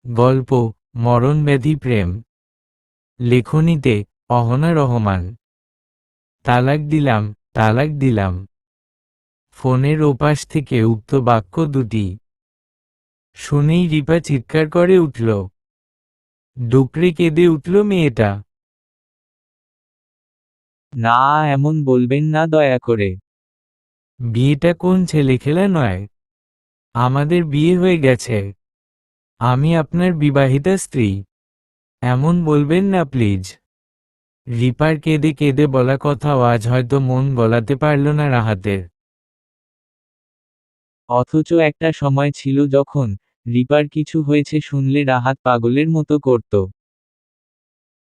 গল্প মরণব্যাধি প্রেম। লেখনীতে অহনা রহমান। তালাক দিলাম, তালাক দিলাম। ফোনের ওপাশ থেকে উক্ত বাক্য দুটি শুনেই রিপা চিৎকার করে উঠল। ডুকরে কেঁদে উঠল মেয়েটা। না, এমন বলবেন না দয়া করে। বিয়েটা কোন ছেলেখেলা নয়। আমাদের বিয়ে হয়ে গেছে। আমি আপনার বিবাহিতা স্ত্রী। এমন বলবেন না প্লিজ। রিপার কেঁদে কেঁদে বলা কথাও আজ হয়তো মন গলাতে পারল না রাহাতের। অথচ একটা সময় ছিল যখন রিপার কিছু হয়েছে শুনলে রাহাত পাগলের মতো করত।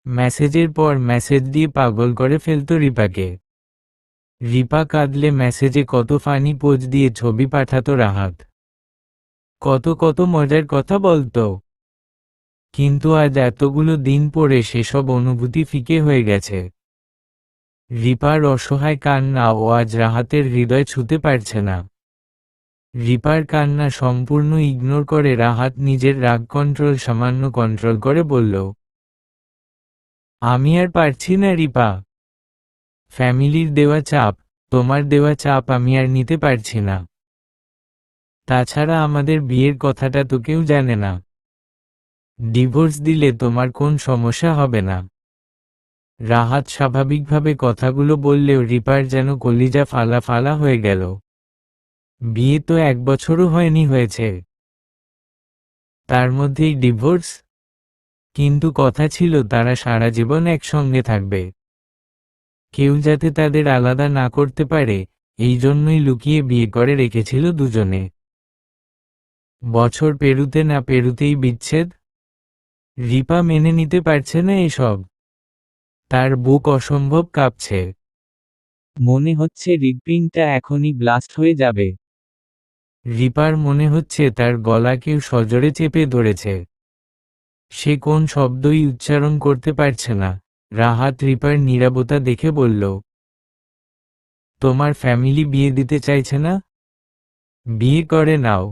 মেসেজের পর মেসেজ দিয়ে পাগল করে ফেলত রিপাকে। রিপা কাঁদলে মেসেজে কত ফানি পোজ দিয়ে ছবি পাঠাতো রাহাত। কত কত মজার কথা বলতো। কিন্তু আজ এতগুলো দিন পরে সেসব অনুভূতি ফিকে হয়ে গেছে। রিপার অসহায় কান্না ও আজ রাহাতের হৃদয় ছুঁতে পারছে না। রিপার কান্না সম্পূর্ণ ইগনোর করে রাহাত নিজের রাগ সামান্য কন্ট্রোল করে বলল, আমি আর পারছি না রিপা। ফ্যামিলির দেওয়া চাপ, তোমার দেওয়া চাপ আমি আর নিতে পারছি না। তাছাড়া আমাদের বিয়ের কথাটা তো কেউ জানে না। ডিভোর্স দিলে তোমার কোন সমস্যা হবে না। রাহাত স্বাভাবিকভাবে কথাগুলো বললেও রিপার যেন কলিজা ফালা ফালা হয়ে গেল। বিয়ে তো 1 বছরও হয়েছে। তার মধ্যেই ডিভোর্স। কিন্তু কথা ছিল তারা সারা জীবন একসঙ্গে থাকবে। কেউ যাতে তাদের আলাদা না করতে পারে, এই জন্যই লুকিয়ে বিয়ে করে রেখেছিল দুজনে। বছর পেরুতে না পেরুতেই বিচ্ছেদ। রিপা মেনে নিতে পারছে না এসব। তার বুক অসম্ভব কাঁপছে। মনে হচ্ছে হৃৎপিণ্ডটা এখনই ব্লাস্ট হয়ে যাবে। রিপার মনে হচ্ছে তার গলা কেউ সজোরে চেপে ধরেছে। সে কোন শব্দই উচ্চারণ করতে পারছে না। রাহাত রিপার নীরবতা দেখে বলল, তোমার ফ্যামিলি বিয়ে দিতে চাইছে না? বিয়ে করে নাও।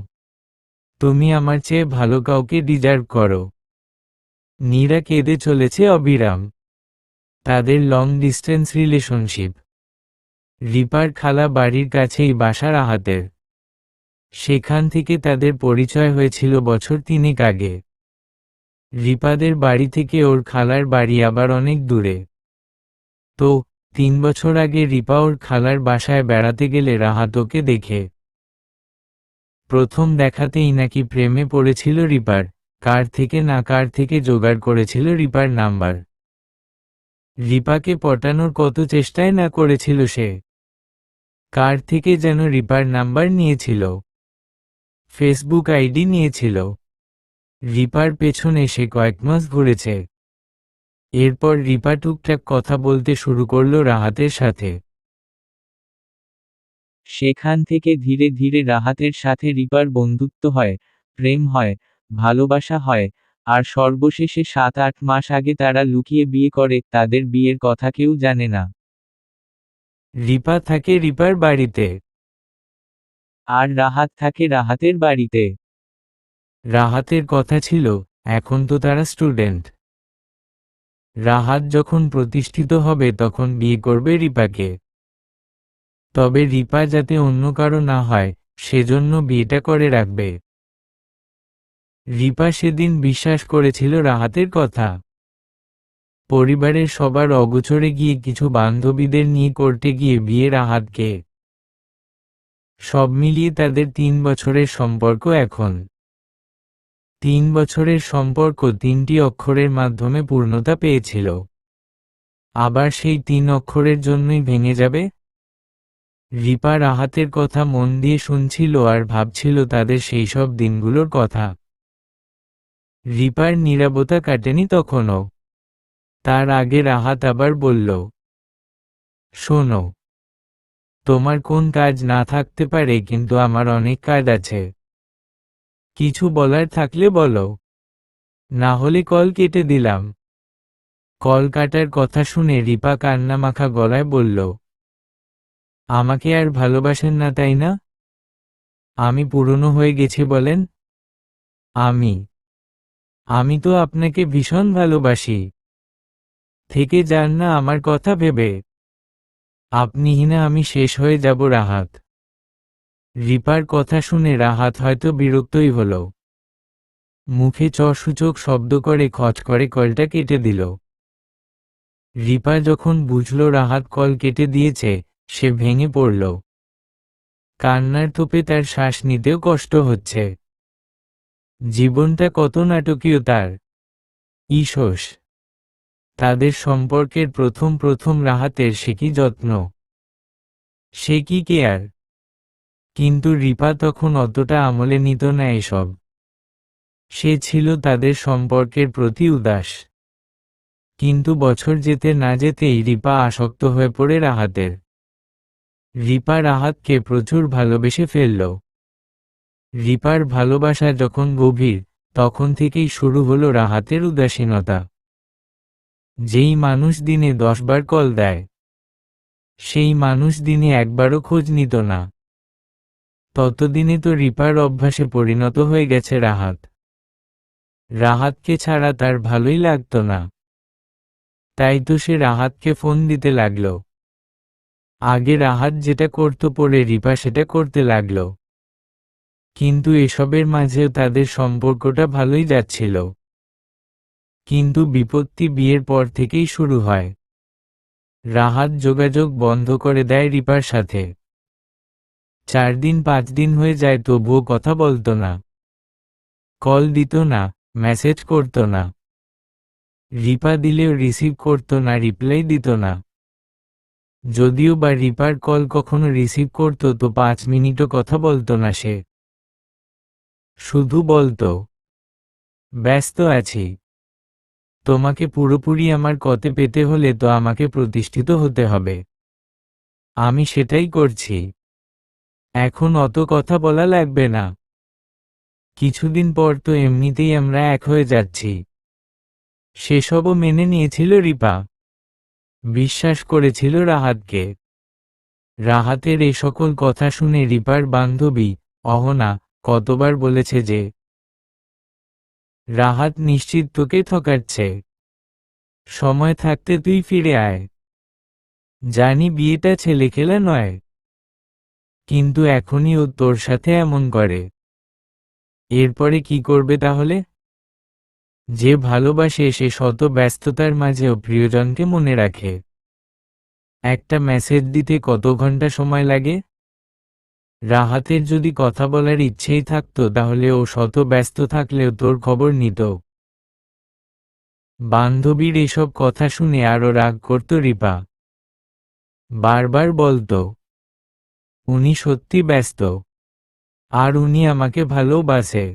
তুমি আমার চেয়ে ভালো কাউকে ডিজার্ভ করো। নীরা কেঁদে চলেছে অবিরাম। তাদের লং ডিস্টেন্স রিলেশনশিপ। রিপার খালা বাড়ির কাছেই বাসা রাহাতের। সেখান থেকে তাদের পরিচয় হয়েছিল বছর 3 আগে। রিপাদের বাড়ি থেকে ওর খালার বাড়ি আবার অনেক দূরে। তো 3 বছর আগে রিপা ওর খালার বাসায় বেড়াতে গেলে রাহাত ওকে দেখে। প্রথম দেখাতেই নাকি প্রেমে পড়েছিল রিপার। কার থেকে জোগাড় করেছিল রিপার নাম্বার। রিপাকে পটানোর কত চেষ্টাই না করেছিল সে। কার থেকে যেন রিপার নাম্বার নিয়েছিল। ফেসবুক আইডি নিয়েছিল। রিপার পেছনে সে কয়েক মাস ঘুরেছে। এরপর রিপা টুকটাক কথা বলতে শুরু করলো রাহাতের সাথে। সেখান থেকে ধীরে ধীরে রাহাতের সাথে রিপার বন্ধুত্ব হয়, প্রেম হয়, ভালোবাসা হয়, আর সর্বশেষে 7-8 মাস আগে তারা লুকিয়ে বিয়ে করে। তাদের বিয়ের কথা কেউ জানে না। রিপা থাকে রিপার বাড়িতে। আর রাহাত থাকে রাহাতের বাড়িতে। রাহাতের কথা ছিল, এখন তো তারা স্টুডেন্ট। রাহাত যখন প্রতিষ্ঠিত হবে তখন বিয়ে করবে রিপাকে। তবে রিপা যাতে অন্য কারো না হয়, সেজন্য বিয়েটা করে রাখবে। রিপা সেদিন বিশ্বাস করেছিল রাহাতের কথা। পরিবারের সবার অগোচরে গিয়ে কিছু বান্ধবীদের নিয়ে করতে গিয়ে বিয়ে রাহাতকে। সব মিলিয়ে তাদের 3 বছরের সম্পর্ক এখন। 3 বছরের সম্পর্ক 3টি অক্ষরের মাধ্যমে পূর্ণতা পেয়েছিল। আবার সেই 3 অক্ষরের জন্যই ভেঙে যাবে। রিপা রাহাতের কথা মন দিয়ে শুনছিল আর ভাবছিল তাদের সেই সব দিনগুলোর কথা। রিপার নীরবতা কাটেনি তখনও। তার আগে রাহাত আবার বলল, শোনো, তোমার কোন কাজ না থাকতে পারে কিন্তু আমার অনেক কাজ আছে। কিছু বলার থাকলে বলো, না হলে কল কেটে দিলাম। কল কাটার কথা শুনে রিপা কান্নামাখা গলায় বলল, আমাকে আর ভালোবাসেন না তাই না? আমি পুরনো হয়ে গেছি বলেন? আমি আমি তো আপনাকে ভীষণ ভালোবাসি। থেকে যান না আমার কথা ভেবে। আপনিহীনা আমি শেষ হয়ে যাব রাহাত। রিপার কথা শুনে রাহাত হয়তো বিরক্তই হল। মুখে চসূচক শব্দ করে খচ করে কলটা কেটে দিল। রিপা যখন বুঝল রাহাত কল কেটে দিয়েছে, সে ভেঙে পড়ল। কান্নার তোপে তার শ্বাস নিতেও কষ্ট হচ্ছে। জীবনটা কত নাটকীয় তার। ঈশোষ। তাদের সম্পর্কের প্রথম প্রথম রাহাতের সে কি যত্ন, সে কি কেয়ার। কিন্তু রিপা তখন অতটা আমলে নিত না এসব। সে ছিল তাদের সম্পর্কের প্রতি উদাস। কিন্তু বছর যেতে না যেতেই রিপা আসক্ত হয়ে পড়ে রাহাতের। রিপা রাহাতকে প্রচুর ভালোবেসে ফেলল। রিপার ভালোবাসা যখন গভীর, তখন থেকেই শুরু হলো রাহাতের উদাসীনতা। যেই মানুষ দিনে 10 বার কল দেয়, সেই মানুষ দিনে একবারও খোঁজ নিত না। ততদিনে তো রিপার অভ্যাসে পরিণত হয়ে গেছে রাহাত। রাহাতকে ছাড়া তার ভালোই লাগতো না। তাই তো সে রাহাতকে ফোন দিতে লাগল। আগে রাহাত যেটা করত পরে রিপা সেটা করতে লাগল। কিন্তু এসবের মাঝেও তাদের সম্পর্কটা ভালোই যাচ্ছিল। কিন্তু বিপত্তি বিয়ের পর থেকেই শুরু হয়। রাহাত যোগাযোগ বন্ধ করে দেয় রিপার সাথে। 4 দিন 5 দিন হয়ে যায় তবুও কথা বলতো না। কল দিত না, মেসেজ করত না। রিপা দিলেও রিসিভ করত না, রিপ্লাই দিত না। যদিও বা রিপার কল কখনো রিসিভ করত তো 5 মিনিটও কথা বলতো না সে। শুধু বলতো, ব্যস্ত আছি। তোমাকে পুরোপুরি আমার কতে পেতে হলে তো আমাকে প্রতিষ্ঠিত হতে হবে। আমি সেটাই করছি। এখন অত কথা বলা লাগবে না। কিছুদিন পর তো এমনিতেই আমরা এক হয়ে যাচ্ছি। সেসবও মেনে নিয়েছিল রিপা। বিশ্বাস করেছিল রাহাতকে। রাহাতের এ সকল কথা শুনে রিপার বান্ধবী অহনা কতবার বলেছে যে রাহাত নিশ্চিত তোকে ঠকাচ্ছে। সময় থাকতে তুই ফিরে আয়। জানি বিয়েটা ছেলেখেলা নয়, কিন্তু এখনই ও তোর সাথে এমন করে। এরপরে কি করবে তাহলে? যে ভালোবাসে সে শত ব্যস্ততার মাঝেও প্রিয়জনকে মনে রাখে। একটা মেসেজ দিতে কত ঘন্টা সময় লাগে? রাহাতের যদি কথা বলার ইচ্ছেই থাকতো তাহলে ও শত ব্যস্ত থাকলেও তোর খবর নিত। বান্ধবীর এসব কথা শুনে আরো রাগ করত রিপা। বারবার বলতো, উনি সত্যি ব্যস্ত। আর উনি আমাকে ভালোবাসে।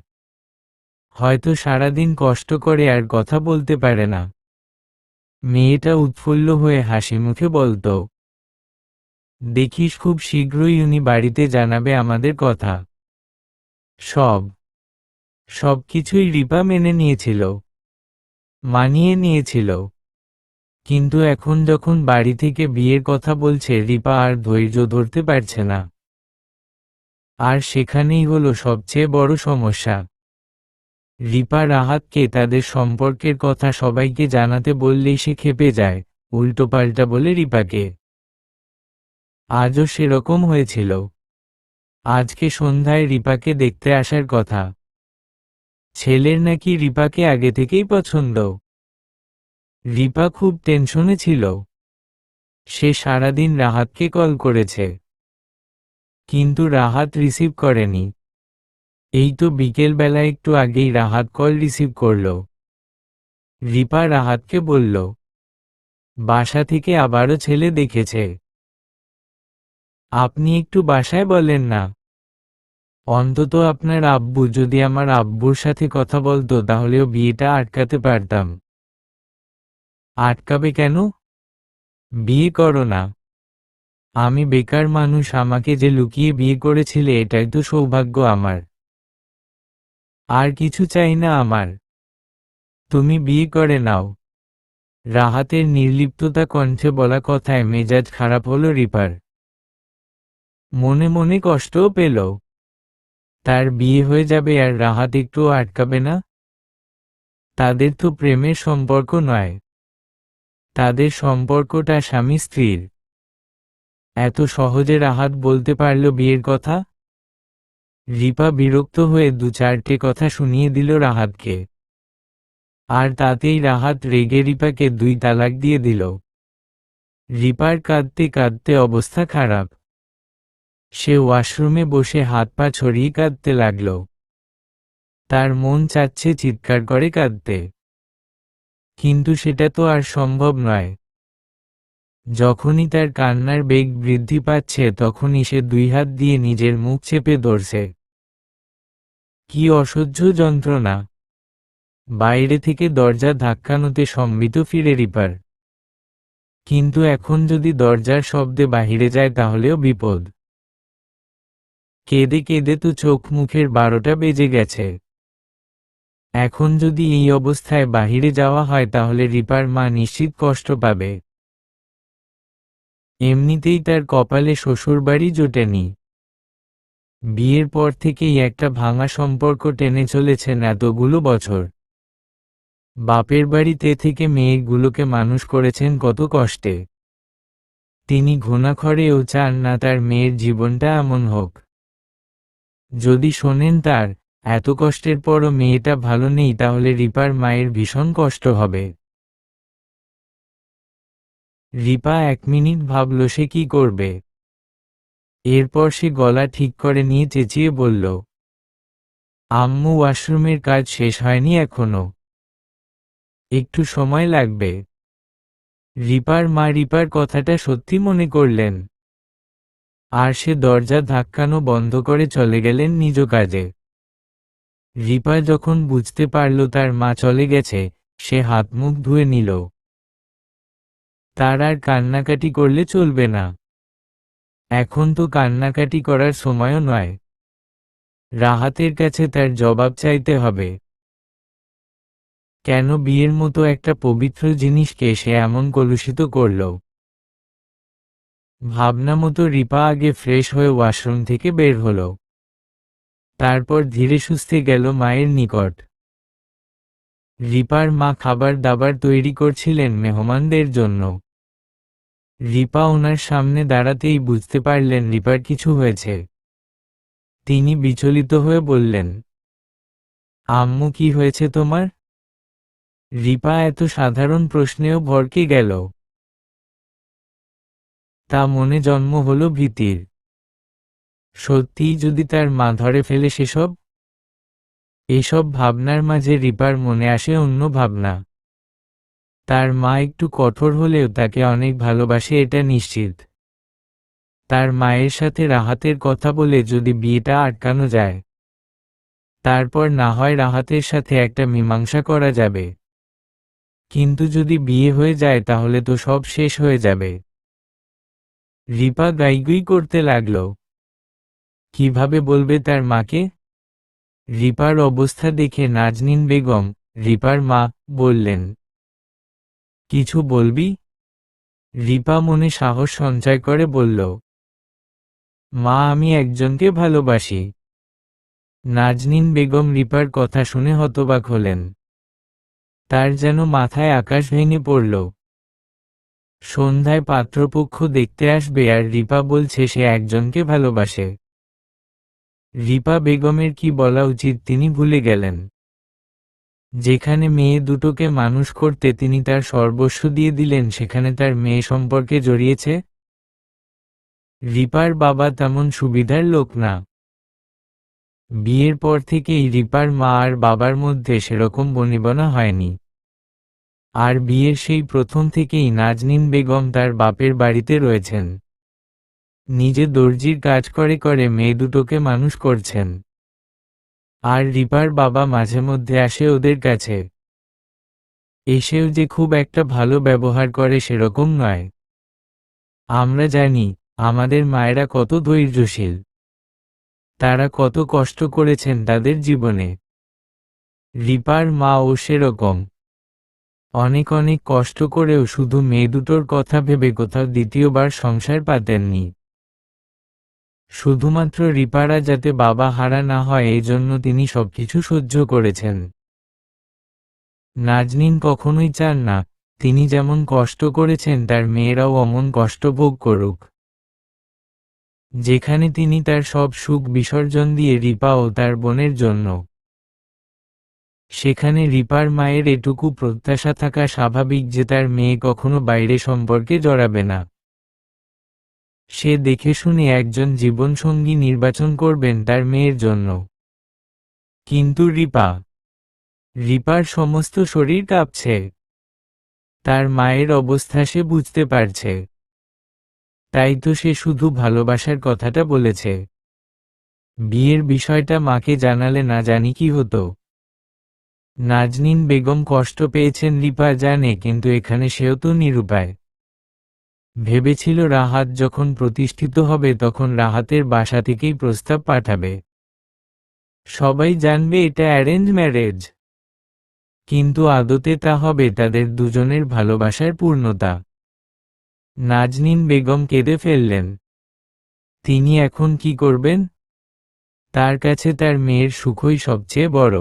হয়তো সারাদিন কষ্ট করে আর কথা বলতে পারে না। মেয়েটা উৎফুল্ল হয়ে হাসি মুখে বলতো, দেখিস খুব শীঘ্রই উনি বাড়িতে জানাবে আমাদের কথা। সবকিছুই রিপা মেনে নিয়েছিল, মানিয়ে নিয়েছিল। কিন্তু এখন যখন বাড়ি থেকে বিয়ের কথা বলছে রিপা আর ধৈর্য ধরতে পারছে না। আর সেখানেই হলো সবচেয়ে বড় সমস্যা। রিপা রাহাতকে তাদের সম্পর্কের কথা সবাইকে জানাতে বললেই সে ক্ষেপে যায়, উল্টোপাল্টা বলে রিপাকে। আজও সেরকম হয়েছিল। আজকে সন্ধ্যায় রিপাকে দেখতে আসার কথা। ছেলের নাকি রিপাকে আগে থেকেই পছন্দ। রিপা খুব টেনশনে ছিল। সে সারাদিন রাহাতকে কল করেছে, কিন্তু রাহাত রিসিভ করেনি। এই তো বিকেলবেলা একটু আগেই রাহাত কল রিসিভ করল। রিপা রাহাতকে বলল, বাসা থেকে আবারও ছেলে দেখেছে। আপনি একটু বাসায় বলেন না। অন্তত আপনার আব্বু যদি আমার আব্বুর সাথে কথা বলতো তাহলেও বিয়েটা আটকাতে পারতাম। আটকাবে কেন? বিয়ে করো না। আমি বেকার মানুষ, আমাকে যে লুকিয়ে বিয়ে করেছিলে এটাই তো সৌভাগ্য আমার। আর কিছু চাই না আমার। তুমি বিয়ে করে নাও। রাহাতের নির্লিপ্ততা কণ্ঠে বলা কথায় মেজাজ খারাপ হলো রিপার। মনে মনে কষ্টও পেল। তার বিয়ে হয়ে যাবে আর রাহাত একটুও আটকাবে না। তাদের তো প্রেমের সম্পর্ক নয়, তাদের সম্পর্কটা স্বামী স্ত্রীর। এত সহজে রাহাত বলতে পারল বিয়ের কথা? রিপা বিরক্ত হয়ে 2-4টে কথা শুনিয়ে দিল রাহাতকে। আর তাতেই রাহাত রেগে রিপাকে 2 তালাক দিয়ে দিল। রিপার কাঁদতে কাঁদতে অবস্থা খারাপ। সে ওয়াশরুমে বসে হাত পা ছড়িয়ে কাঁদতে লাগল। তার মন চাচ্ছে চিৎকার করে কাঁদতে, কিন্তু সেটা তো আর সম্ভব নয়। যখনই তার কান্নার বেগ বৃদ্ধি পাচ্ছে তখনই সে 2 হাত দিয়ে নিজের মুখ চেপে ধরছে। কি অসহ্য যন্ত্রণা! বাইরে থেকে দরজা ধাক্কানোতে সম্বিত ফিরে রিপার। কিন্তু এখন যদি দরজার শব্দে বাহিরে যায় তাহলেও বিপদ। কেঁদে কেঁদে তো চোখ মুখের 12টা বেজে গেছে। এখন যদি এই অবস্থায় বাহিরে যাওয়া হয় তাহলে রিপার মা নিশ্চিত কষ্ট পাবে। এমনিতেই তার কপালে শ্বশুরবাড়ি জোটেনি। বিয়ের পর থেকেই একটা ভাঙা সম্পর্ক টেনে চলেছেন এতগুলো বছর। বাপের বাড়িতে থেকে মেয়েগুলোকে মানুষ করেছেন কত কষ্টে। তিনি ঘুণাক্ষরেও চান না তার মেয়ের জীবনটা এমন হোক। যদি শোনেন তার এত কষ্টের পরও মেয়েটা ভালো নেই তাহলে রিপার মায়ের ভীষণ কষ্ট হবে। রিপা 1 মিনিট ভাবল সে কি করবে। এরপর সে গলা ঠিক করে নিয়ে চেঁচিয়ে বলল, আম্মু, ওয়াশরুমের কাজ শেষ হয়নি এখনো, একটু সময় লাগবে। রিপার মা রিপার কথাটা সত্যি মনে করলেন, আর সে দরজা ধাক্কানো বন্ধ করে চলে গেলেন নিজ কাজে। রিপা যখন বুঝতে পারল তার মা চলে গেছে, সে হাত মুখ ধুয়ে নিল। তার আর কান্নাকাটি করলে চলবে না। এখন তো কান্নাকাটি করার সময়ও নয়। রাহাতের কাছে তার জবাব চাইতে হবে। কেন বিয়ের মতো একটা পবিত্র জিনিসকে সে এমন কলুষিত করল? ভাবনা মতো রিপা আগে ফ্রেশ হয়ে ওয়াশরুম থেকে বের হল। তারপর ধীরে সুস্থে গেল মায়ের নিকট। রিপার মা খাবার দাবার তৈরি করছিলেন মেহমানদের জন্য। রিপা ওনার সামনে দাঁড়াতেই বুঝতে পারলেন রিপার কিছু হয়েছে। তিনি বিচলিত হয়ে বললেন, আম্মু, কি হয়েছে তোমার? রিপা এত সাধারণ প্রশ্নেও ভড়কে গেল। তা মনে জন্ম হলো ভীতির। সত্যিই যদি তার মা ধরে ফেলে সেসব? এসব ভাবনার মাঝে রিপার মনে আসে অন্য ভাবনা। তার মা একটু কঠোর হলেও তাকে অনেক ভালোবাসে, এটা নিশ্চিত। তার মায়ের সাথে রাহাতের কথা বলে যদি বিয়েটা আটকানো যায়, তারপর না হয় রাহাতের সাথে একটা মীমাংসা করা যাবে। কিন্তু যদি বিয়ে হয়ে যায় তাহলে তো সব শেষ হয়ে যাবে। রিপা গাইগুই করতে লাগল। কিভাবে বলবে তার মাকে? রিপার অবস্থা দেখে নাজনীন বেগম, রিপার মা, বললেন, কিছু বলবি? রিপা মনে সাহস সঞ্চয় করে বলল, মা, আমি একজনকে ভালোবাসি। নাজনীন বেগম রিপার কথা শুনে হতবাক হলেন। তার যেন মাথায় আকাশ ভেঙে পড়ল। সন্ধ্যায় পাত্রপক্ষ দেখতে আসবে আর রিপা বলছে সে একজনকে ভালোবাসে। রিপা বেগমের কি বলা উচিত তিনি ভুলে গেলেন। যেখানে মেয়ে দুটোকে মানুষ করতে তিনি তার সর্বস্ব দিয়ে দিলেন, সেখানে তার মেয়ে সম্পর্কে জড়িয়েছে। রিপার বাবা তেমন সুবিধার লোক না। বিয়ের পর থেকেই রিপার মা আর বাবার মধ্যে সেরকম বনিবনা হয়নি। আর বিয়ের সেই প্রথম থেকেই নাজনীন বেগম তার বাপের বাড়িতে রয়েছেন। নিজে দর্জির কাজ করে করে মেয়ে দুটোকে মানুষ করছেন। আর রিপার বাবা মাঝে মধ্যে আসে ওদের কাছে। এসেও যে খুব একটা ভালো ব্যবহার করে সেরকম নয়। আমরা জানি আমাদের মায়েরা কত ধৈর্যশীল। তারা কত কষ্ট করেছেন তাদের জীবনে। রিপার মাও সেরকম। অনেক অনেক কষ্ট করেও শুধু মেয়ে দুটোর কথা ভেবে কোথাও দ্বিতীয়বার সংসার পাতেননি। শুধুমাত্র রিপারা যাতে বাবা হারা না হয় এই জন্য তিনি সবকিছু সহ্য করেছেন। নাজনীন কখনোই চান না তিনি যেমন কষ্ট করেছেন তার মেয়েরাও অমন কষ্ট ভোগ করুক। যেখানে তিনি তার সব সুখ বিসর্জন দিয়ে রিপা ও তার বোনের জন্য, সেখানে রিপার মায়ের এটুকু প্রত্যাশা থাকা স্বাভাবিক যে তার মেয়ে কখনো বাইরে সম্পর্কে জড়াবে না। সে দেখে শুনে একজন জীবনসঙ্গী নির্বাচন করবেন তার মেয়ের জন্য। কিন্তু রিপার সমস্ত শরীর কাঁপছে। তার মায়ের অবস্থা সে বুঝতে পারছে। তাই তো সে শুধু ভালোবাসার কথাটা বলেছে। বিয়ের বিষয়টা মাকে জানালে না জানি কি হতো। নাজনীন বেগম কষ্ট পেয়েছেন রিপা জানে, কিন্তু এখানে সেও তো নিরুপায়। ভেবেছিল রাহাত যখন প্রতিষ্ঠিত হবে তখন রাহাতের বাসা থেকেই প্রস্তাব পাঠাবে, সবাই জানবে এটা অ্যারেঞ্জ ম্যারেজ। কিন্তু আদতে তা হবে তাদের দুজনের ভালোবাসার পূর্ণতা। নাজনীন বেগম কেঁদে ফেললেন। তিনি এখন কি করবেন? তার কাছে তার মেয়ের সুখই সবচেয়ে বড়।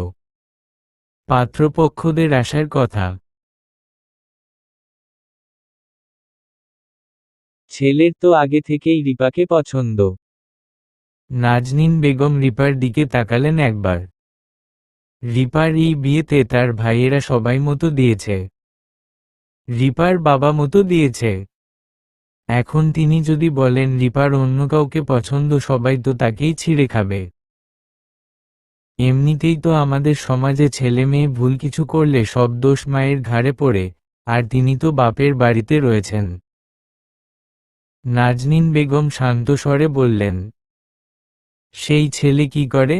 পাত্রপক্ষদের আসার কথা। ছেলের তো আগে থেকেই রিপাকে পছন্দ। নাজনীন বেগম রিপার দিকে তাকালেন একবার। রিপার এই বিয়েতে তার ভাইয়েরা সবাই মতো দিয়েছে, রিপার বাবা মতো দিয়েছে। এখন তিনি যদি বলেন রিপার অন্য কাউকে পছন্দ, সবাই তো তাকেই ছিঁড়ে খাবে। এমনিতেই তো আমাদের সমাজে ছেলে মেয়ে ভুল কিছু করলে সব দোষ মায়ের ঘাড়ে পড়ে, আর তিনি তো বাপের বাড়িতে রয়েছেন। নাজনীন বেগম শান্ত স্বরে বললেন, সেই ছেলে কি করে?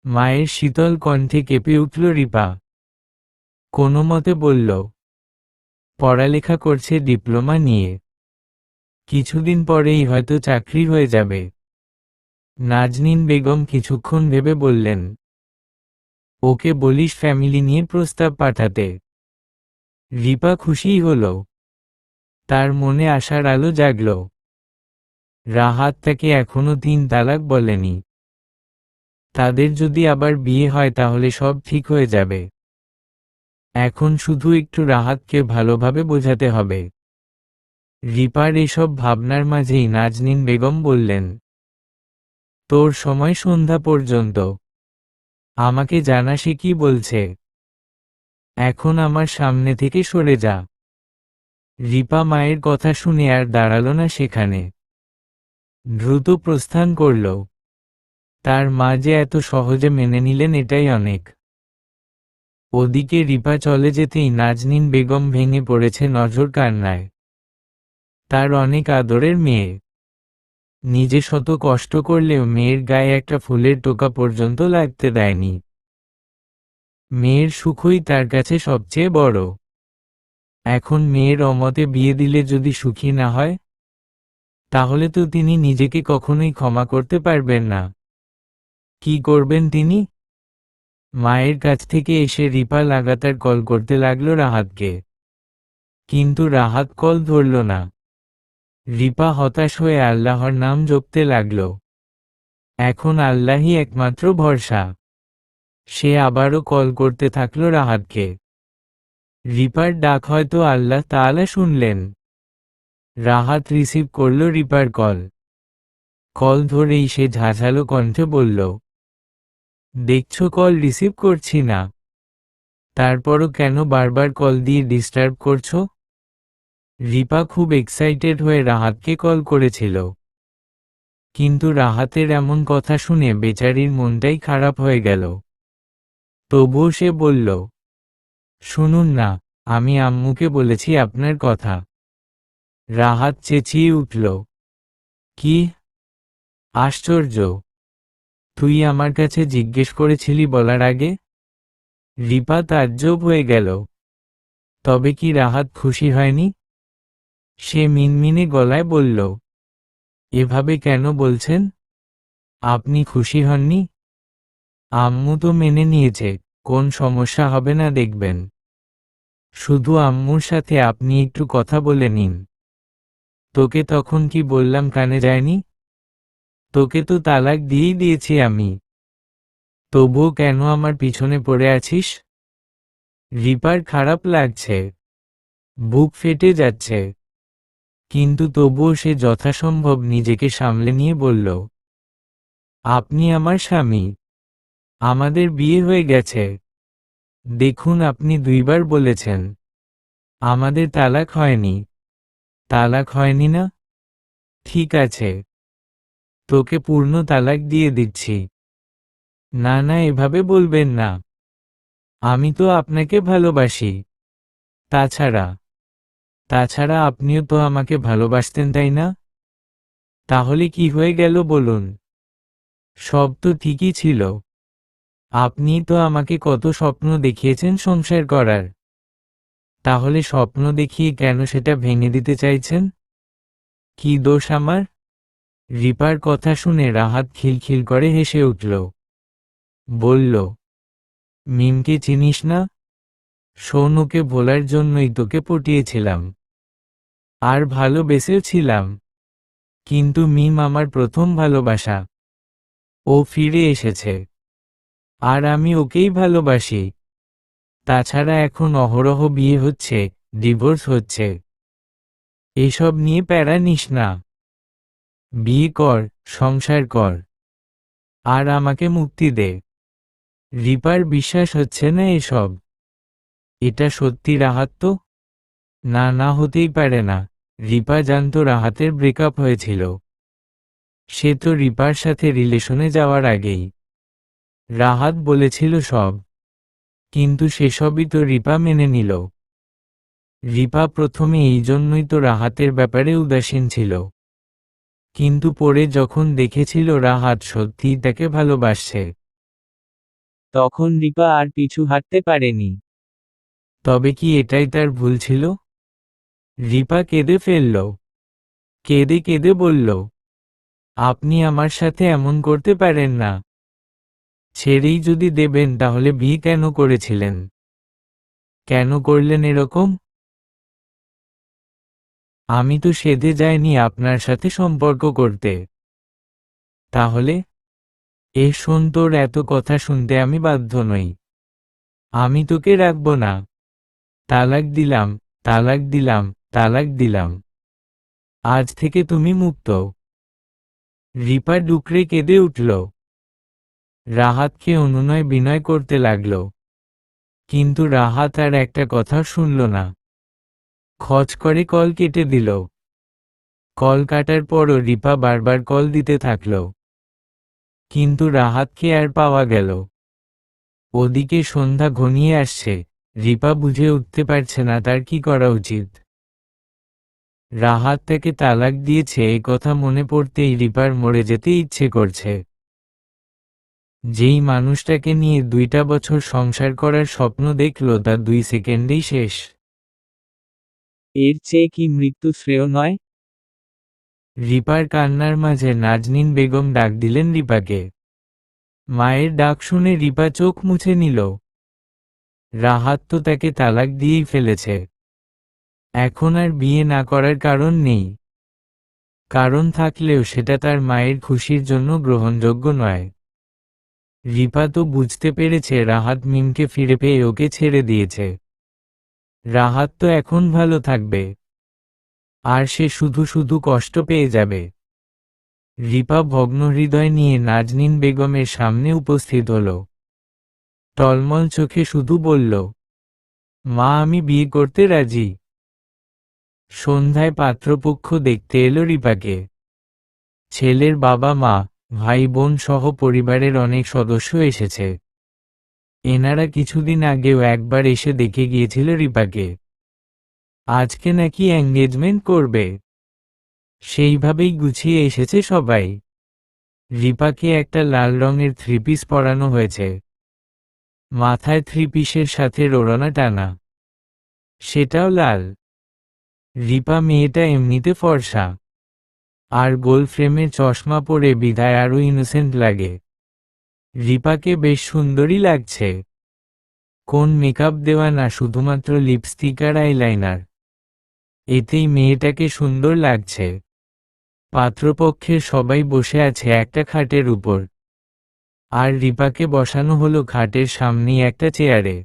মায়ের শীতল কণ্ঠে কেঁপে উঠল রিপা। কোনো মতে বলল, পড়ালেখা করছে ডিপ্লোমা নিয়ে, কিছুদিন পরেই হয়তো চাকরি হয়ে যাবে। নাজনীন বেগম কিছুক্ষণ ভেবে বললেন, ওকে বলিস ফ্যামিলি নিয়ে প্রস্তাব পাঠাতে। রিপা খুশিই হল। তার মনে আশার আলো জাগল। রাহাত তাকে এখনো 3 তালাক বলেনি। তাদের যদি আবার বিয়ে হয় তাহলে সব ঠিক হয়ে যাবে। এখন শুধু একটু রাহাতকে ভালোভাবে বোঝাতে হবে। রিপার এসব ভাবনার মাঝেই নাজনীন বেগম বললেন, তোর সময় সন্ধ্যা পর্যন্ত, আমাকে জানা সে কি বলছে। এখন আমার সামনে থেকে সরে যা। রিপা মায়ের কথা শুনে আর দাঁড়ালো না সেখানে, দ্রুত প্রস্থান করল। তার মা যে এত সহজে মেনে নিলেন এটাই অনেক। ওদিকে রিপা চলে যেতেই নাজনীন বেগম ভেঙে পড়েছে নজর কান্নায়। তার অনেক আদরের মেয়ে, নিজে শত কষ্ট করলেও মেয়ের গায়ে একটা ফুলের টোকা পর্যন্ত লাগতে দেয়নি। মেয়ের সুখই তার কাছে সবচেয়ে বড়। এখন মেয়ের অমতে বিয়ে দিলে যদি সুখী না হয়, তাহলে তো তিনি নিজেকে কখনোই ক্ষমা করতে পারবেন না। কি করবেন তিনি? মায়ের কাছ থেকে এসে রিপা লাগাতার কল করতে লাগলো রাহাতকে, কিন্তু রাহাত কল ধরল না। রিপা হতাশ হয়ে আল্লাহর নাম জপতে লাগল। এখন আল্লাহই একমাত্র ভরসা। সে আবারও কল করতে থাকল রাহাতকে। রিপার ডাক হয়তো আল্লাহ তাআলা শুনলেন। রাহাত রিসিভ করল রিপার কল। কল ধরেই সে ঝাঁঝালো কণ্ঠে বলল, দেখছো কল রিসিভ করছি না, তারপরও কেন বারবার কল দিয়ে ডিস্টার্ব করছো? রিপা খুব এক্সাইটেড হয়ে রাহাতকে কল করেছিল, কিন্তু রাহাতের এমন কথা শুনে বেচারির মনটাই খারাপ হয়ে গেল। তবুও সে বলল, শুনুন না, আমি আম্মুকে বলেছি আপনার কথা। রাহাত চেঁচিয়ে উঠল, কি? আশ্চর্য, তুই আমার কাছে জিজ্ঞেস করেছিলি বলার আগে? রিপা তাজ্জব হয়ে গেল। তবে কি রাহাত খুশি হয়নি? সে মিনমিনে গলায় বলল, এভাবে কেন বলছেন? আপনি খুশি হননি? আম্মু তো মেনে নিয়েছে, কোন সমস্যা হবে না দেখবেন। শুধু আম্মুর সাথে আপনি একটু কথা বলে নিন। তোকে তখন কি বললাম কানে যায়নি? তোকে তো তালাক দিয়েই দিয়েছি আমি। তবুও কেন আমার পিছনে পড়ে আছিস? রিপার খারাপ লাগছে, বুক ফেটে যাচ্ছে, কিন্তু তবুও সে যথাসম্ভব নিজেকে সামলে নিয়ে বলল, আপনি আমার স্বামী, আমাদের বিয়ে হয়ে গেছে। দেখুন, আপনি 2বার বলেছেন আমাদের তালাক হয়নি। তালাক হয়নি না? ঠিক আছে, তোকে পূর্ণ তালাক দিয়ে দিচ্ছি। না না, এভাবে বলবেন না, আমি তো আপনাকে ভালোবাসি। তাছাড়া তাছাড়া আপনিও তো আমাকে ভালোবাসতেন, তাই না? তাহলে কি হয়ে গেল বলুন? সব তো ঠিকই ছিল, আপনি তো আমাকে কত স্বপ্ন দেখিয়েছেন সংসার করার। তাহলে স্বপ্ন দেখিয়ে কেন সেটা ভেঙে দিতে চাইছেন? কি দোষ আমার? রিপার কথা শুনে রাহাত খিলখিল করে হেসে উঠল। বলল, মিমকে চিনিস না? শোন, ওকে ভোলার জন্যই তোকে পটিয়েছিলাম, আর ভালোবেসেও ছিলাম। কিন্তু মিম আমার প্রথম ভালোবাসা, ও ফিরে এসেছে, আর আমি ওকেই ভালোবাসি। তাছাড়া এখন অহরহ বিয়ে হচ্ছে, ডিভোর্স হচ্ছে, এসব নিয়ে প্যারা নিস না। বিয়ে কর, সংসার কর, আর আমাকে মুক্তি দে। রিপার বিশ্বাস হচ্ছে না এসব। এটা সত্যি রাহাত তো? না না, হতেই পারে না। রিপা জানতো রাহাতের ব্রেকআপ হয়েছিল। সে তো রিপার সাথে রিলেশনে যাওয়ার আগেই রাহাত বলেছিল সব, কিন্তু সেসবই তো রিপা মেনে নিল। রিপা প্রথমে এই জন্যই তো রাহাতের ব্যাপারে উদাসীন ছিল, কিন্তু পরে যখন দেখেছিল রাহাত সত্যিই তাকে ভালোবাসছে, তখন রিপা আর পিছু হাঁটতে পারেনি। তবে কি এটাই তার ভুল ছিল? রিপা কেঁদে ফেলল, কেঁদে কেঁদে বলল, আপনি আমার সাথে এমন করতে পারেন না। ছেড়েই যদি দেবেন তাহলে বিয়ে কেন করেছিলেন? কেন করলেন এরকম? আমি তো সেধে যাইনি আপনার সাথে সম্পর্ক করতে। তাহলে? শোন, তোর এত কথা শুনতে আমি বাধ্য নই। আমি তোকে রাখবো না। তালাক দিলাম, তালাক দিলাম, তালাক দিলাম। আজ থেকে তুমি মুক্ত। রিপা ডুকরে কেঁদে উঠল। রাহাতকে অনুনয় বিনয় করতে লাগল, কিন্তু রাহাত আর একটা কথা শুনল না। খচ করে কল কেটে দিল। কল কাটার পরও রিপা বারবার কল দিতে থাকল, কিন্তু রাহাতকে আর পাওয়া গেল। ওদিকে সন্ধ্যা ঘনিয়ে আসছে, রিপা বুঝে উঠতে পারছে না তার কি করা উচিত। রাহাত তাকে তালাক দিয়েছে এই কথা মনে পড়তেই রিপার মরে যেতে ইচ্ছে করছে। যেই মানুষটাকে নিয়ে 2টা বছর সংসার করার স্বপ্ন দেখল তা 2 সেকেন্ডেই শেষ। এর চেয়ে কি মৃত্যু শ্রেয় নয়? রিপার কান্নার মাঝে নাজনীন বেগম ডাক দিলেন রিপাকে। মায়ের ডাক শুনে রিপা চোখ মুছে নিল। রাহাত তো তাকে তালাক দিয়েই ফেলেছে, এখন আর বিয়ে না করার কারণ নেই। কারণ থাকলেও সেটা তার মায়ের খুশির জন্য গ্রহণযোগ্য নয়। রিপা তো বুঝতে পেরেছে রাহাত মিমকে ফিরে পেয়ে ওকে ছেড়ে দিয়েছে। রাহাত তো এখন ভালো থাকবে, আর সে শুধু শুধু কষ্ট পেয়ে যাবে। রিপা ভগ্ন হৃদয় নিয়ে নাজনীন বেগমের সামনে উপস্থিত হল। টলমল চোখে শুধু বলল, মা, আমি বিয়ে করতে রাজি। সন্ধ্যায় পাত্রপক্ষ দেখতে এলো রিপাকে। ছেলের বাবা মা, ভাই বোন সহ পরিবারের অনেক সদস্য এসেছে। এনারা কিছুদিন আগেও একবার এসে দেখে গিয়েছিল রিপাকে। আজকে নাকি এঙ্গেজমেন্ট করবে, সেইভাবেই গুছিয়ে এসেছে সবাই। রিপাকে একটা লাল রঙের 3 পিস পরানো হয়েছে, মাথায় 3 পিসের সাথে ওড়না টানা, সেটাও লাল। রিপা মেয়েটা এমনিতে ফর্সা, আর গোল ফ্রেমের চশমা পরে বিধায় আরও ইনোসেন্ট লাগে। রিপাকে বেশ সুন্দরী লাগছে। কোন মেকআপ দেওয়া না, শুধুমাত্র লিপস্টিক আর আইলাইনার, এতেই মেয়েটাকে সুন্দর লাগছে। পাত্রপক্ষের সবাই বসে আছে একটা খাটের উপর, আর রিপাকে বসানো হলো খাটের সামনেই একটা চেয়ারে।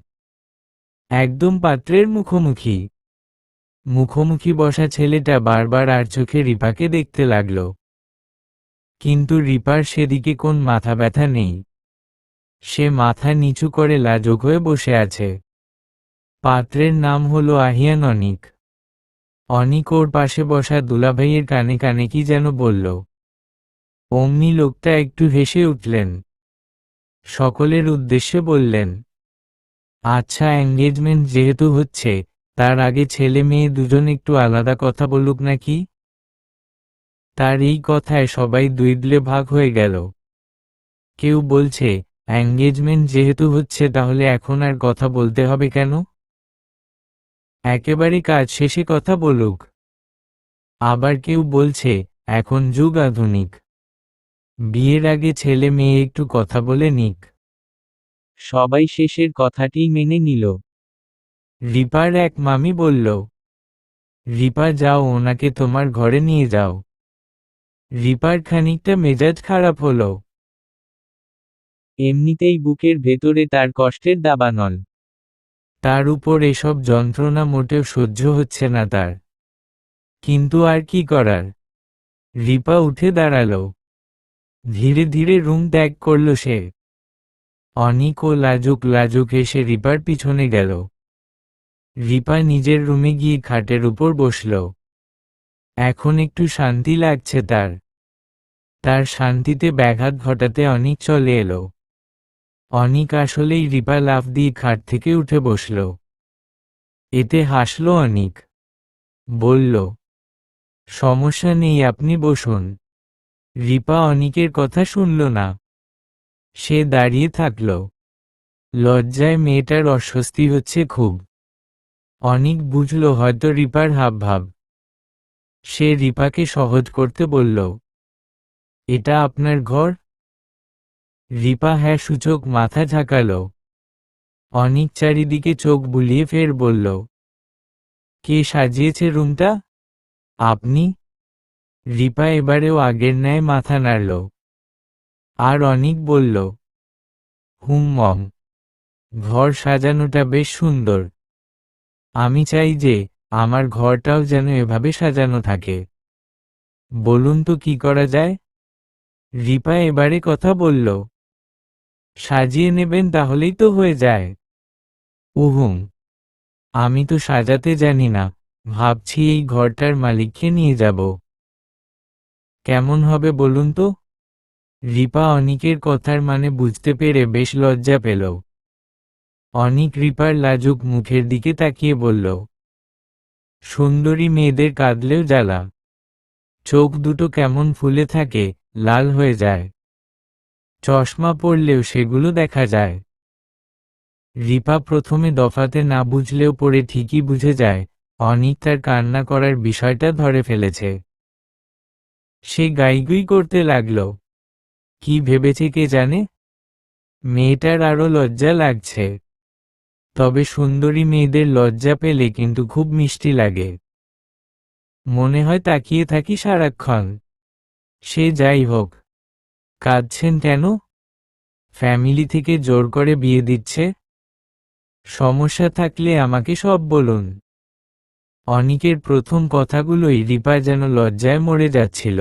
একদম পাত্রের মুখোমুখি। মুখোমুখি বসা ছেলেটা বারবার আর চোখে রিপাকে দেখতে লাগল। কিন্তু রিপার সেদিকে কোন মাথা ব্যথা নেই। সে মাথা নিচু করে লাজুক হয়ে বসে আছে। পাত্রের নাম হলো আহিয়ান অনিক। অনিক ওর পাশে বসা দুলাভাইয়ের কানে কানে কি যেন বলল। অমনি লোকটা একটু হেসে উঠলেন। সকলের উদ্দেশ্যে বললেন, আচ্ছা, এঙ্গেজমেন্ট যেহেতু হচ্ছে, তার আগে ছেলে মেয়ে দুজন একটু আলাদা কথা বলুক নাকি। তার এই কথায় সবাই দুইদলে ভাগ হয়ে গেল। কেউ বলছে, এঙ্গেজমেন্ট যেহেতু হচ্ছে তাহলে এখন আর কথা বলতে হবে কেন? একেবারে কাজ শেষে কথা বলুক। আবার কেউ বলছে, এখন যুগ আধুনিক, বিয়ের আগে ছেলে মেয়ে একটু কথা বলে নিক। সবাই শেষের কথাটিই মেনে নিল। রিপার এক মামি বলল, রিপা যাও, ওনাকে তোমার ঘরে নিয়ে যাও। রিপার খানিকটা মেজাজ খারাপ হলো। এমনিতেই বুকের ভেতরে তার কষ্টের দাবানল। তার উপর এসব যন্ত্রণা মোটেও সহ্য হচ্ছে না তার। কিন্তু আর কি করার। রিপা উঠে দাঁড়ালো। ধীরে ধীরে রুম ত্যাগ করল সে। অনিক ও লাজুক লাজুক এসে রিপার পিছনে গেল। রিপা নিজের রুমে গিয়ে খাটের উপর বসল। এখন একটু শান্তি লাগছে তার। তার শান্তিতে ব্যাঘাত ঘটাতে অনিক চলে এলো। অনিক আসলেই রিপা লাফ দিয়ে খাট থেকে উঠে বসল। এতে হাসল অনিক। বলল, সমস্যা নেই, আপনি বসুন। রিপা অনিকের কথা শুনল না। সে দাঁড়িয়ে থাকল। লজ্জায় মেয়েটার অস্বস্তি হচ্ছে খুব। অনিক বুঝল হয়তো রিপার হাবভাব। সে রিপাকে সহজ করতে বলল, এটা আপনার ঘর? রিপা হ্যাঁ সূচক মাথা ঝাঁকাল। অনিক চারিদিকে চোখ বুলিয়ে ফের বলল, কে সাজিয়েছে রুমটা? আপনি? রিপা এবারেও আগের ন্যায় মাথা নাড়ল। আর অনিক বলল, মম, ঘর সাজানোটা বেশ সুন্দর। আমি চাই যে আমার ঘরটাও যেন এভাবে সাজানো থাকে। বলুন তো কি করা যায়? রিপা এবারে কথা বলল, সাজিয়ে নেবেন তাহলেই তো হয়ে যায়। উহুম, আমি তো সাজাতে জানি না, ভাবছি এই ঘরটার মালিককে নিয়ে যাব। কেমন হবে বলুন তো? রিপা অনিকের কথার মানে বুঝতে পেরে বেশ লজ্জা পেল। অনিক রিপার লাজুক মুখের দিকে তাকিয়ে বলল, সুন্দরী মেয়েদের কাঁদলেও জ্বালা। চোখ দুটো কেমন ফুলে থাকে, লাল হয়ে যায়। চশমা পরলেও সেগুলো দেখা যায়। রিপা প্রথমে দফাতে না বুঝলেও পরে ঠিকই বুঝে যায়, অনিক তার কান্না করার বিষয়টা ধরে ফেলেছে। সে গাইগুই করতে লাগল। কি ভেবেছে কে জানে? মেয়েটার আরো লজ্জা লাগছে। তবে সুন্দরী মেয়েদের লজ্জা পেলে কিন্তু খুব মিষ্টি লাগে। মনে হয় তাকিয়ে থাকি সারাক্ষণ। সে যাই হোক, কাঁদছেন কেন? ফ্যামিলি থেকে জোর করে বিয়ে দিচ্ছে? সমস্যা থাকলে আমাকে সব বলুন। অনিকের প্রথম কথাগুলোই রিপা যেন লজ্জায় মরে যাচ্ছিল।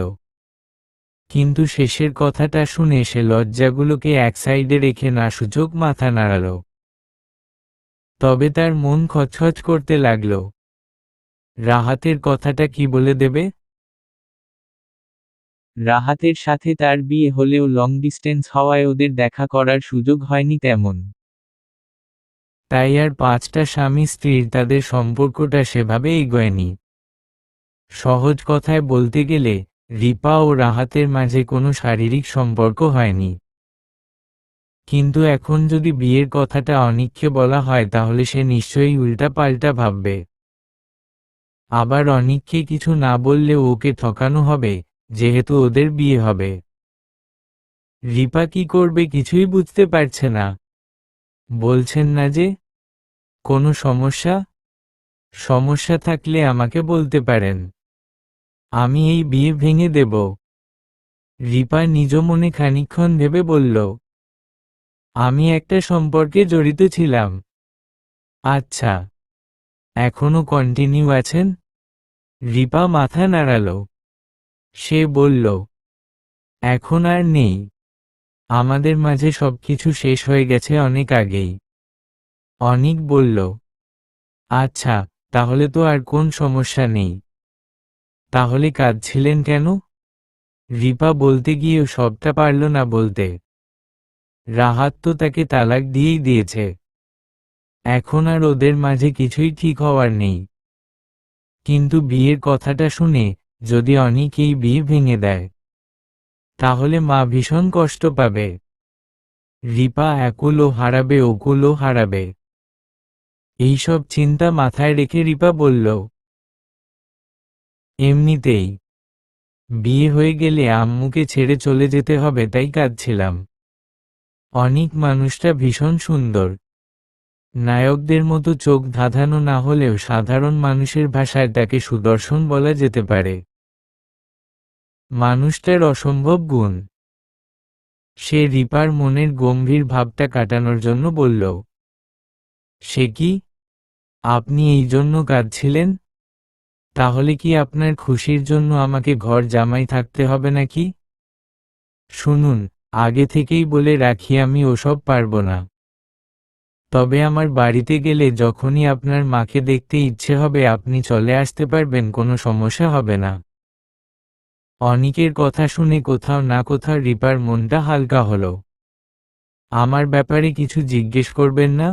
কিন্তু শেষের কথাটা শুনে সে লজ্জাগুলোকে এক সাইডে রেখে না সূচক মাথা নাড়াল। তবে তার মন খচখচ করতে লাগল। রাহাতের কথাটা কি বলে দেবে? রাহাতের সাথে তার বিয়ে হলেও লং ডিস্টেন্স হওয়ায় ওদের দেখা করার সুযোগ হয়নি তেমন। তাই আর 5টা স্বামী স্ত্রীর তাদের সম্পর্কটা সেভাবে এগোয়নি। সহজ কথায় বলতে গেলে রিপা ও রাহাতের মাঝে কোনো শারীরিক সম্পর্ক হয়নি। কিন্তু এখন যদি বিয়ের কথাটা অনিককে বলা হয় তাহলে সে নিশ্চয়ই উল্টা পাল্টা ভাববে। আবার অনিককে কিছু না বললে ওকে ঠকানো হবে, যেহেতু ওদের বিয়ে হবে। রিপা কি করবে কিছুই বুঝতে পারছে না। বলছেন না যে? কোনো সমস্যা? সমস্যা থাকলে আমাকে বলতে পারেন। আমি এই বিয়ে ভেঙে দেব। রিপা নিজ মনে খানিকক্ষণ ভেবে বলল, আমি একটা সম্পর্কে জড়িত ছিলাম। আচ্ছা, এখনো কন্টিনিউ আছেন? রিপা মাথা নাড়াল। সে বলল, এখন আর নেই। আমাদের মাঝে সবকিছু শেষ হয়ে গেছে অনেক আগেই। অনিক বলল, আচ্ছা, তাহলে তো আর কোন সমস্যা নেই। তাহলে কাঁদছিলেন কেন? রিপা বলতে গিয়েও সবটা পারল না বলতে। রাহাত তো তাকে তালাক দিয়েই দিয়েছে। এখন আর ওদের মাঝে কিছুই ঠিক হওয়ার নেই। কিন্তু বিয়ের কথাটা শুনে, যদি অনিক এই বিয়ে ভেঙে দেয়, তাহলে মা ভীষণ কষ্ট পাবে। রিপা একুলও হারাবে, ওকুলও হারাবে। এইসব চিন্তা মাথায় রেখে রিপা বলল, এমনিতেই বিয়ে হয়ে গেলে আম্মুকে ছেড়ে চলে যেতে হবে, তাই কাঁদছিলাম। অনিক মানুষটা ভীষণ সুন্দর। নায়কদের মতো চোখ ধাঁধানো না হলেও সাধারণ মানুষের ভাষায় তাকে সুদর্শন বলা যেতে পারে। মানুষটার অসম্ভব গুণ। সে রিপার মনের গম্ভীর ভাবটা কাটানোর জন্য বলল, সে কি? আপনি এই জন্য কাঁদছিলেন? তাহলে কি আপনার খুশির জন্য আমাকে ঘর জামাই থাকতে হবে নাকি? শুনুন, আগে থেকেই বলে রাখি আমি ওসব পারবো না। তবে আমার বাড়িতে গেলে যখনই আপনার মাকে দেখতে ইচ্ছে হবে আপনি চলে আসতে পারবেন, কোনো সমস্যা হবে না। অনিকের কথা শুনে কোথাও না কোথাও রিপার মনটা হালকা হলো। আমার ব্যাপারে কিছু জিজ্ঞেস করবেন না?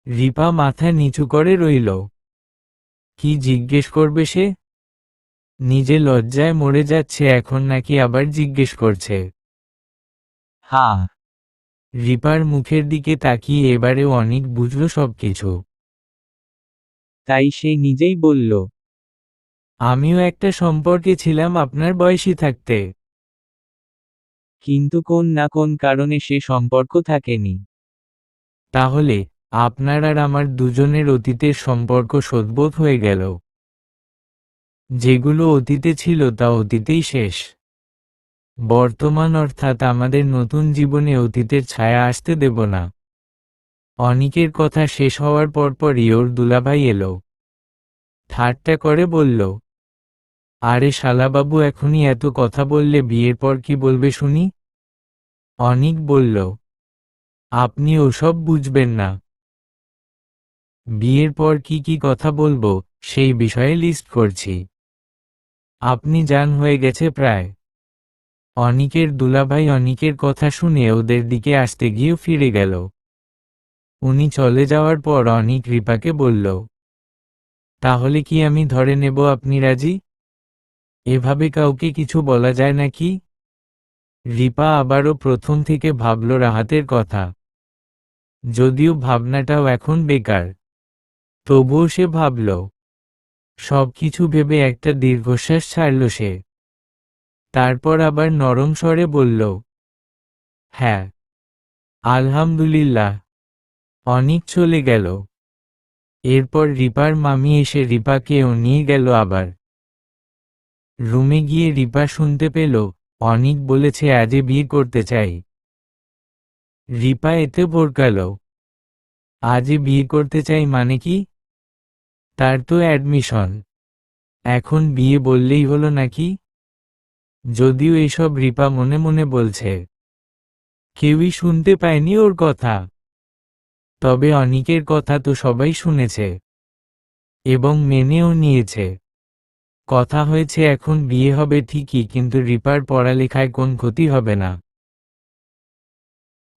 রিপা মাথা নিচু করে রইল। কি জিজ্ঞেস করবে সে? নিজে লজ্জায় মরে যাচ্ছে, এখন নাকি আবার জিজ্ঞেস করছে। হ্যাঁ। রিপার মুখের দিকে তাকিয়ে এবারেও অনিক বুঝল সবকিছু। তাই সে নিজেই বলল, আমিও একটা সম্পর্কে ছিলাম আপনার বয়সী থাকতে। কিন্তু কোন না কোন কারণে সে সম্পর্ক থাকেনি। তাহলে আপনার আর আমার দুজনের অতীতের সম্পর্ক শোধবোধ হয়ে গেল। যেগুলো অতীতে ছিল তা অতীতেই শেষ। বর্তমান অর্থাৎ আমাদের নতুন জীবনে অতীতের ছায়া আসতে দেব না। অনিকের কথা শেষ হওয়ার পরপরই ওর দুলাভাই এলো। ঠাট্টা করে বলল, আরে শালাবাবু, এখনই এত কথা বললে বিয়ের পর কি বলবে শুনি? অনিক বলল, আপনি ওসব বুঝবেন না। বিয়ের পর কি কি কথা বলবো সেই বিষয়ে লিস্ট করছি। আপনি জান হয়ে গেছে প্রায়। অনিকের দুলাভাই অনিকের কথা শুনে ওদের দিকে আসতে গিয়েও ফিরে গেল। উনি চলে যাওয়ার পর অনিক রিপাকে বলল, তাহলে কি আমি ধরে নেব আপনি রাজি? এভাবে কাউকে কিছু বলা যায় নাকি? রিপা আবারও প্রথম থেকে ভাবল রাহাতের কথা। যদিও ভাবনাটাও এখন বেকার, তবুও সে ভাবল। সবকিছু ভেবে একটা দীর্ঘশ্বাস ছাড়ল সে। তারপর আবার নরম স্বরে বলল, হ্যাঁ, আলহামদুলিল্লাহ। অনিক চলে গেল। এরপর রিপার মামি এসে রিপাকেও নিয়ে গেল আবার। রুমে গিয়ে রিপা শুনতে পেল, অনিক বলেছে আজই বিয়ে করতে চাই। রিপা এতে ভড়কাল। আজই বিয়ে করতে চাই মানে কি? তার তো অ্যাডমিশন। এখন বিয়ে বললেই হলো নাকি? যদিও এসব রিপা মনে মনে বলছে, কেউই শুনতে পায়নি ওর কথা। তবে অনিকের কথা তো সবাই শুনেছে এবং মেনেও নিয়েছে। কথা হয়েছে এখন বিয়ে হবে ঠিকই, কিন্তু রিপার পড়ালেখায় কোন ক্ষতি হবে না।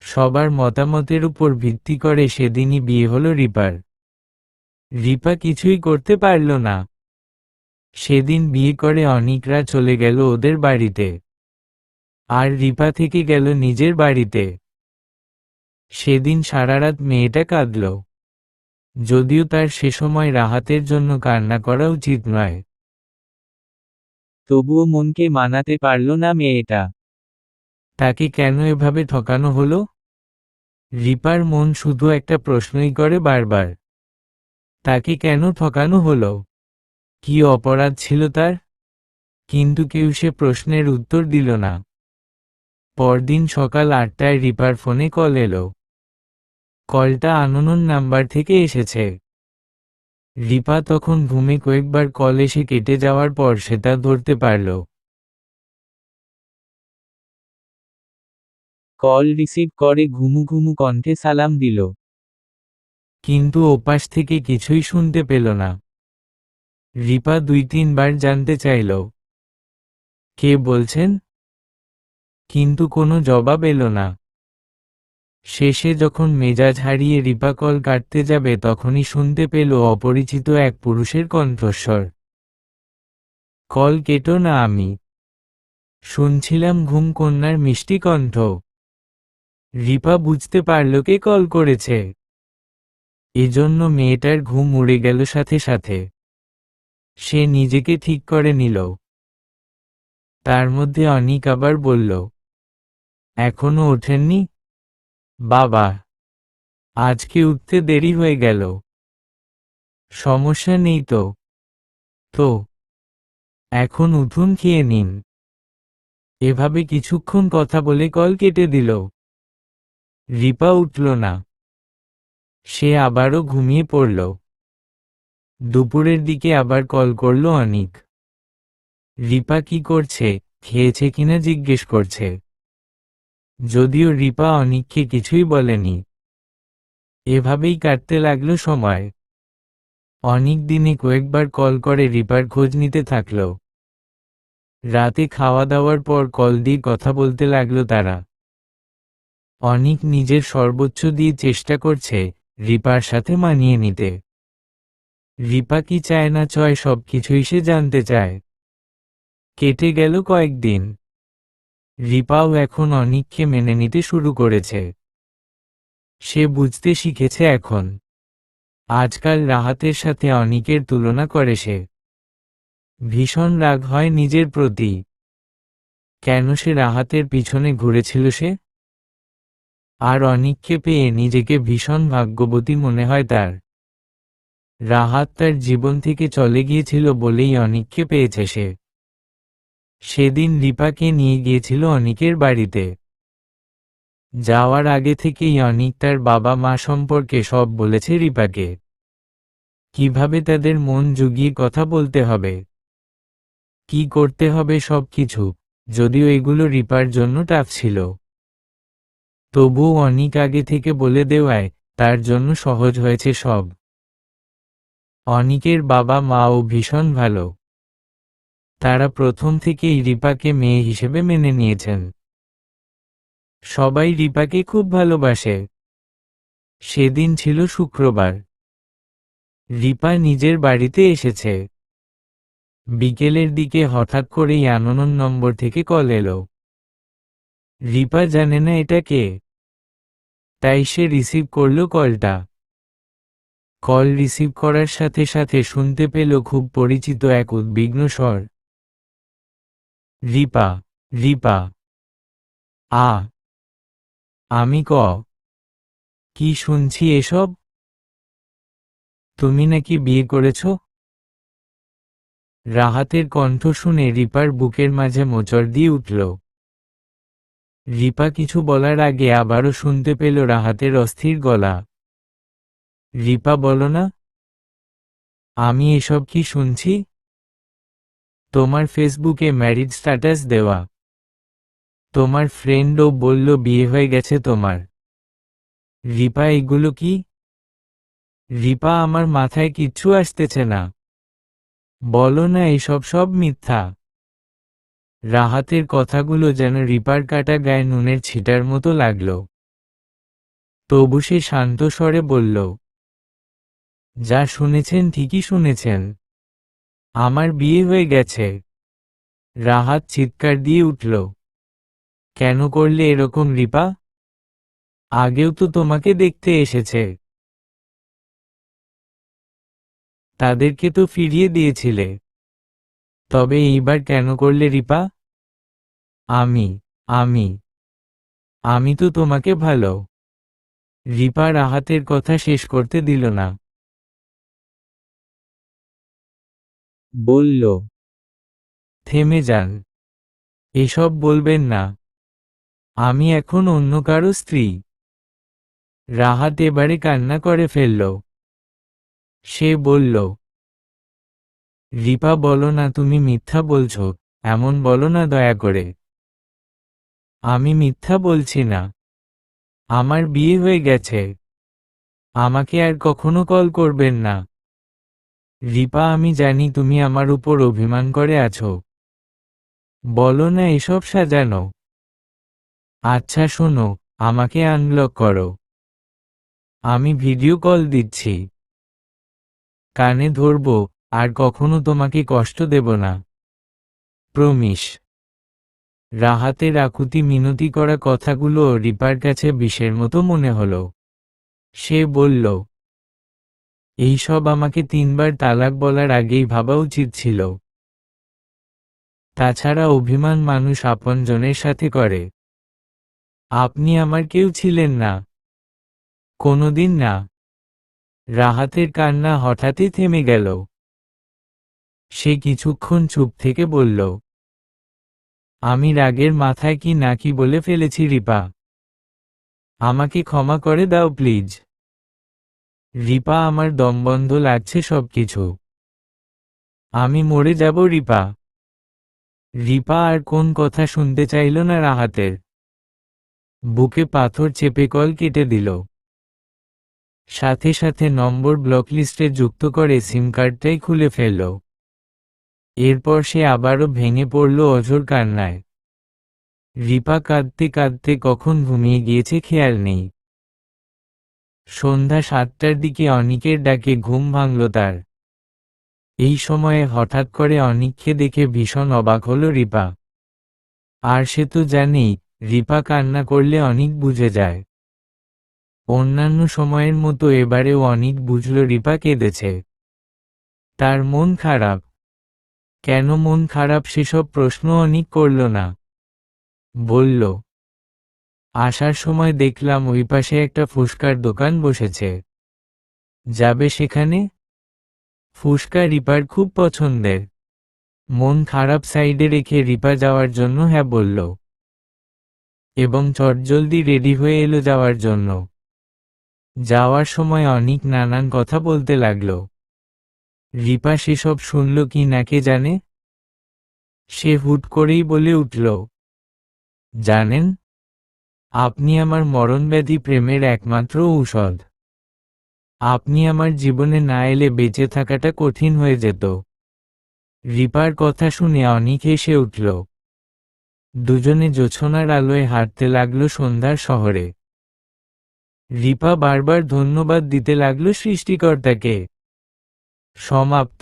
সবার মতামতের উপর ভিত্তি করে সেদিনই বিয়ে হলো রিপার। রিপা কিছুই করতে পারল না। সেদিন বিয়ে করে অনিকরা চলে গেল ওদের বাড়িতে, আর রিপা থেকে গেল নিজের বাড়িতে। সেদিন সারারাত মেয়েটা কাঁদল। যদিও তার সে সময় রাহাতের জন্য কান্না করা উচিত নয়। তবুও মনকে মানাতে পারল না মেয়েটা। তাকে কেন এভাবে ঠকানো হলো? রিপার মন শুধু একটা প্রশ্নই করে বারবার, তাকে কেন ঠকানো হলো? কি অপরাধ ছিল তার? কিন্তু কেউ সে প্রশ্নের উত্তর দিল না। পরদিন সকাল ৮টায় রিপার ফোনে কল এলো। কলটা আননোন নাম্বার থেকে এসেছে। রিপা তখন ঘুমে কয়েকবার কল এসে কেটে যাওয়ার পর সেটা ধরতে পারল। কল রিসিভ করে ঘুমু ঘুমু কণ্ঠে সালাম দিল। কিন্তু ওপাশ থেকে কিছুই শুনতে পেল না। রিপা 2-3 বার জানতে চাইল, কে বলছেন, কিন্তু কোনো জবাব এলো না। শেষে যখন মেজাজ হারিয়ে রিপা কল কাটতে যাবে তখনই শুনতে পেল অপরিচিত এক পুরুষের কণ্ঠস্বর। কল কেটো না, আমি শুনছিলাম ঘুম কন্যার মিষ্টি কণ্ঠ। রিপা বুঝতে পারল কে কল করেছে। এজন্য মেয়েটার ঘুম উড়ে গেল সাথে সাথে। সে নিজেকে ঠিক করে নিল। তার মধ্যে অনিক আবার বলল, এখনো ওঠেননি? বাবা, আজকে উঠতে দেরি হয়ে গেল। সমস্যা নেই তো। তো এখন উঠুন, খেয়ে নিন। এভাবে কিছুক্ষণ কথা বলে কল কেটে দিল। রিপা উঠল না। সে আবারও ঘুমিয়ে পড়ল। দুপুরের দিকে আবার কল করল অনিক। রিপা কি করছে, খেয়েছে কিনা জিজ্ঞেস করছে। যদিও রিপা অনিককে কিছুই বলেনি। এভাবেই কাটতে লাগলো সময়। অনিক দিনে কয়েকবার কল করে রিপার খোঁজ নিতে থাকল। রাতে খাওয়া দাওয়ার পর কল দিয়ে কথা বলতে লাগলো তারা। অনিক নিজের সর্বোচ্চ দিয়ে চেষ্টা করছে রিপার সাথে মানিয়ে নিতে। রিপা কি চায় না চায় সবকিছুই সে জানতে চায়। কেটে গেল কয়েকদিন। রিপাও এখন অনিককে মেনে নিতে শুরু করেছে। সে বুঝতে শিখেছে এখন। আজকাল রাহাতের সাথে অনিকের তুলনা করে সে। ভীষণ রাগ হয় নিজের প্রতি। কেন সে রাহাতের পিছনে ঘুরেছিল সে? আর অনিককে পেয়ে নিজেকে ভীষণ ভাগ্যবতী মনে হয় তার। রাহাত তার জীবন থেকে চলে গিয়েছিল বলেই অনিককে পেয়েছে সে। সেদিন রিপাকে নিয়ে গিয়েছিল অনিকের বাড়িতে। যাওয়ার আগে থেকেই অনিক তার বাবা মা সম্পর্কে সব বলেছে রিপাকে। কিভাবে তাদের মন জুগিয়ে কথা বলতে হবে, কি করতে হবে সবকিছু, যদিও এগুলো রিপার জন্য টাফ ছিল। তবুও অনিক আগে থেকে বলে দেওয়ায় তার জন্য সহজ হয়েছে সব। অনিকের বাবা মাও ভীষণ ভালো। তারা প্রথম থেকেই রিপাকে মেয়ে হিসেবে মেনে নিয়েছেন। সবাই রিপাকে খুব ভালোবাসে। সেদিন ছিল শুক্রবার। রিপা নিজের বাড়িতে এসেছে। বিকেলের দিকে হঠাৎ করেই আননোন নম্বর থেকে কল এলো। রিপা জানে না এটা কে। তাই সে রিসিভ করল কলটা। কল রিসিভ করার সাথে সাথে শুনতে পেল খুব পরিচিত এক উদ্বিগ্ন স্বর। রিপা, রিপা। আমি কি শুনছি এসব? তুমি নাকি বিয়ে করেছ? রাহাতের কণ্ঠ শুনে রিপার বুকের মাঝে মোচড় দিয়ে উঠল। রিপা কিছু বলার আগে আবারও শুনতে পেল রাহাতের অস্থির গলা। রিপা, বলো না। আমি এসব কি শুনছি? তোমার ফেসবুকে ম্যারিড স্ট্যাটাস দেওয়া। তোমার ফ্রেন্ডও বলল বিয়ে হয়ে গেছে তোমার। রিপা, এগুলো কি? রিপা, আমার মাথায় কিচ্ছু আসতেছে না। বলো না এসব সব মিথ্যা। রাহাতের কথাগুলো যেন রিপার কাটা গায়ে নুনের ছিটার মতো লাগল। তবু সে শান্ত স্বরে বলল, যা শুনেছেন ঠিকই শুনেছেন। আমার বিয়ে হয়ে গেছে। রাহাত চিৎকার দিয়ে উঠল। কেন করলে এরকম রিপা? আগেও তো তোমাকে দেখতে এসেছে। তাদেরকে তো ফিরিয়ে দিয়েছিলে। তবে এইবার কেন করলে রিপা? আমি আমি আমি তো তোমাকে ভালো। রিপা রাহাতের কথা শেষ করতে দিল না। বলল, থেমে যান। এসব বলবেন না। আমি এখন অন্য কারো স্ত্রী। রাহাত এবারে কান্না করে ফেলল। সে বলল, রিপা বলো না, তুমি মিথ্যা বলছো, এমন বলো না দয়া করে। আমি মিথ্যা বলছি না, আমার বিয়ে হয়ে গেছে, আমাকে আর কখনো কল করবেন না। রিপা, আমি জানি তুমি আমার উপর অভিমান করে আছো, বলো না এসব সাজানো। আচ্ছা শোনো, আমাকে আনব্লক করো, আমি ভিডিও কল দিচ্ছি, কানে ধরবো, আর কখনো তোমাকে কষ্ট দেব না, প্রমিস। রাহাতের আকুতি মিনতি করা কথাগুলো রিপার কাছে বিষের মতো মনে হলো। সে বলল, এইসব আমাকে 3বার তালাক বলার আগেই ভাবা উচিত ছিল। তাছাড়া অভিমান মানুষ আপনজনের সাথে করে। আপনি আমার কেউ ছিলেন না, কোনোদিন না। রাহাতের কান্না হঠাৎই থেমে গেল। সে কিছুক্ষণ চুপ থেকে বলল, আমি রাগের মাথায় কি না কি বলে ফেলেছি রিপা, আমাকে ক্ষমা করে দাও প্লিজ। রিপা, আমার দমবন্ধ লাগছে সবকিছু, আমি মরে যাব রিপা। রিপা আর কোন কথা শুনতে চাইল না রাহাতের। বুকে পাথর চেপে কল কেটে দিল। সাথে সাথে নম্বর ব্লকলিস্টে যুক্ত করে সিম কার্ডটাই খুলে ফেলল। এরপর সে আবারও ভেঙে পড়ল অঝোর কান্নায়। রিপা কাঁদতে কাঁদতে কখন ঘুমিয়ে গিয়েছে খেয়াল নেই। সন্ধ্যা 7টার দিকে অনিকের ডাকে ঘুম ভাঙল তার। এই সময়ে হঠাৎ করে অনিককে দেখে ভীষণ অবাক হল রিপা। আর সে তো জানেই, রিপা কান্না করলে অনিক বুঝে যায়। অন্যান্য সময়ের মতো এবারেও অনিক বুঝল রিপা কেঁদেছে। তার মন খারাপ। কেন মন খারাপ সেসব প্রশ্ন অনিক করল না। বলল, আসার সময় দেখলাম ওই পাশে একটা ফুসকার দোকান বসেছে, যাবে সেখানে? ফুসকা রিপার খুব পছন্দের। মন খারাপ সাইডে রেখে রিপা যাওয়ার জন্য হ্যাঁ বলল, এবং চটজলদি রেডি হয়ে এলো যাওয়ার জন্য। যাওয়ার সময় অনিক নানান কথা বলতে লাগল। রিপা সেসব শুনল কি না কে জানে। সে হুট করেই বলে উঠল, জানেন, আপনি আমার মরণব্যাধি প্রেমের একমাত্র ঔষধ। আপনি আমার জীবনে না এলে বেঁচে থাকাটা কঠিন হয়ে যেত। রিপার কথা শুনে অনিক হেসে উঠল। দুজনে জোছনার আলোয় হাঁটতে লাগলো সন্ধ্যার শহরে। রিপা বারবার ধন্যবাদ দিতে লাগলো সৃষ্টিকর্তাকে। সমাপ্ত।